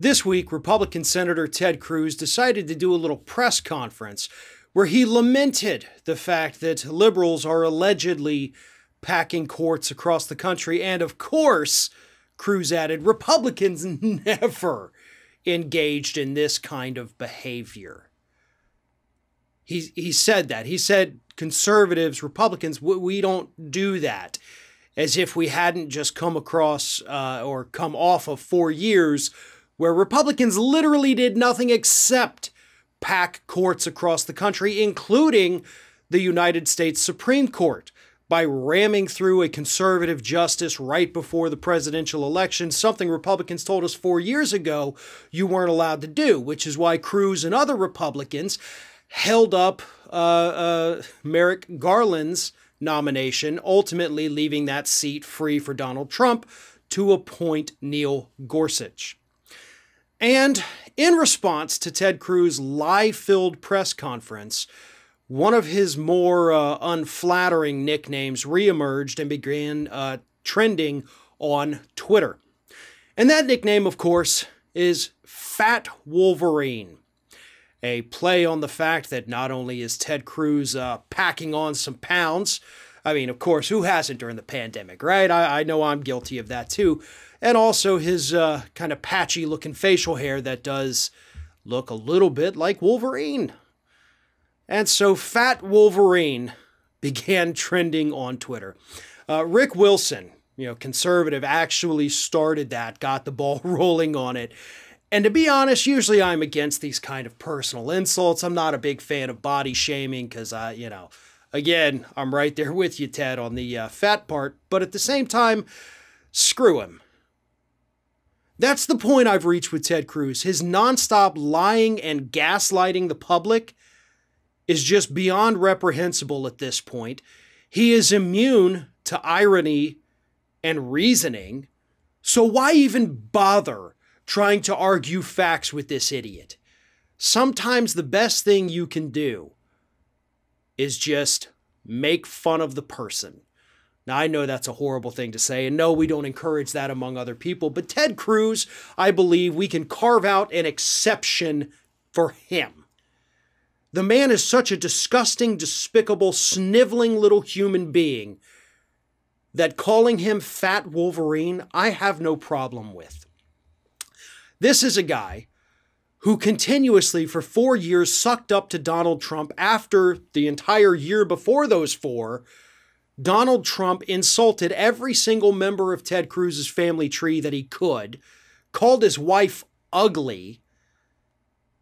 This week, Republican Senator Ted Cruz decided to do a little press conference where he lamented the fact that liberals are allegedly packing courts across the country. And of course, Cruz added, Republicans never engaged in this kind of behavior. He said that. He said, conservatives, Republicans, we don't do that. As if we hadn't just come across or come off of 4 years where Republicans literally did nothing except pack courts across the country, including the United States Supreme Court, by ramming through a conservative justice right before the presidential election, something Republicans told us 4 years ago you weren't allowed to do, which is why Cruz and other Republicans held up Merrick Garland's nomination, ultimately leaving that seat free for Donald Trump to appoint Neil Gorsuch. And in response to Ted Cruz's lie-filled press conference, one of his more unflattering nicknames reemerged and began trending on Twitter. And that nickname, of course, is Fat Wolverine, a play on the fact that not only is Ted Cruz packing on some pounds, I mean, of course, who hasn't during the pandemic, right? I know I'm guilty of that too. And also his kind of patchy-looking facial hair that does look a little bit like Wolverine. And so Fat Wolverine began trending on Twitter. Rick Wilson, conservative, actually started that, got the ball rolling on it. And to be honest, usually I'm against these kind of personal insults. I'm not a big fan of body shaming because, again, I'm right there with you, Ted, on the fat part. But at the same time, screw him. That's the point I've reached with Ted Cruz. His nonstop lying and gaslighting the public is just beyond reprehensible at this point. He is immune to irony and reasoning. So why even bother trying to argue facts with this idiot? Sometimes the best thing you can do is just make fun of the person. Now, I know that's a horrible thing to say, and no, we don't encourage that among other people, but Ted Cruz, I believe we can carve out an exception for him. The man is such a disgusting, despicable, sniveling little human being that calling him Fat Wolverine, I have no problem with. This is a guy who continuously for 4 years sucked up to Donald Trump after the entire year before those 4. Donald Trump insulted every single member of Ted Cruz's family tree that he could, called his wife ugly,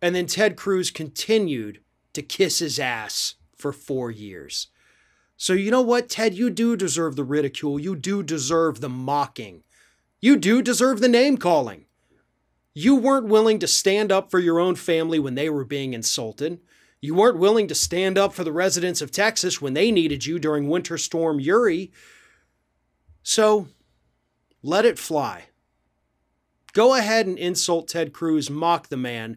and then Ted Cruz continued to kiss his ass for 4 years. So you know what, Ted? You do deserve the ridicule. You do deserve the mocking. You do deserve the name-calling. You weren't willing to stand up for your own family when they were being insulted. You weren't willing to stand up for the residents of Texas when they needed you during Winter Storm Uri. So, let it fly. Go ahead and insult Ted Cruz, mock the man,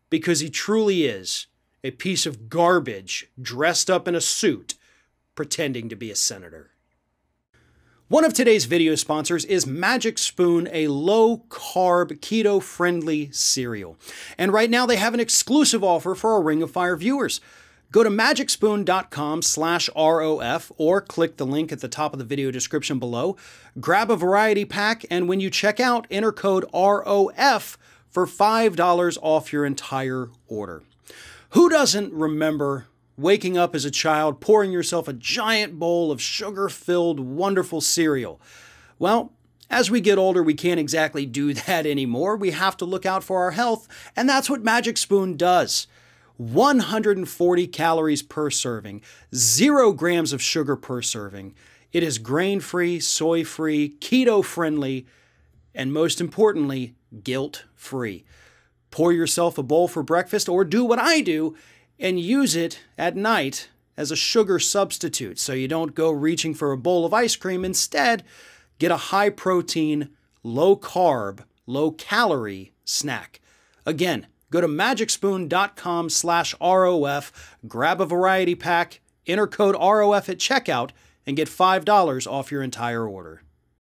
because he truly is a piece of garbage dressed up in a suit pretending to be a senator. One of today's video sponsors is Magic Spoon, a low-carb, keto-friendly cereal. And right now they have an exclusive offer for our Ring of Fire viewers. Go to magicspoon.com/ROF or click the link at the top of the video description below. Grab a variety pack, and when you check out, enter code ROF for $5 off your entire order. Who doesn't remember waking up as a child, pouring yourself a giant bowl of sugar-filled, wonderful cereal? Well, as we get older, we can't exactly do that anymore. We have to look out for our health, and that's what Magic Spoon does. 140 calories per serving, 0 grams of sugar per serving. It is grain-free, soy-free, keto-friendly, and most importantly, guilt-free. Pour yourself a bowl for breakfast, or do what I do and use it at night as a sugar substitute so you don't go reaching for a bowl of ice cream. Instead, get a high-protein, low-carb, low-calorie snack. Again, go to magicspoon.com/ROF, grab a variety pack, enter code ROF at checkout, and get $5 off your entire order.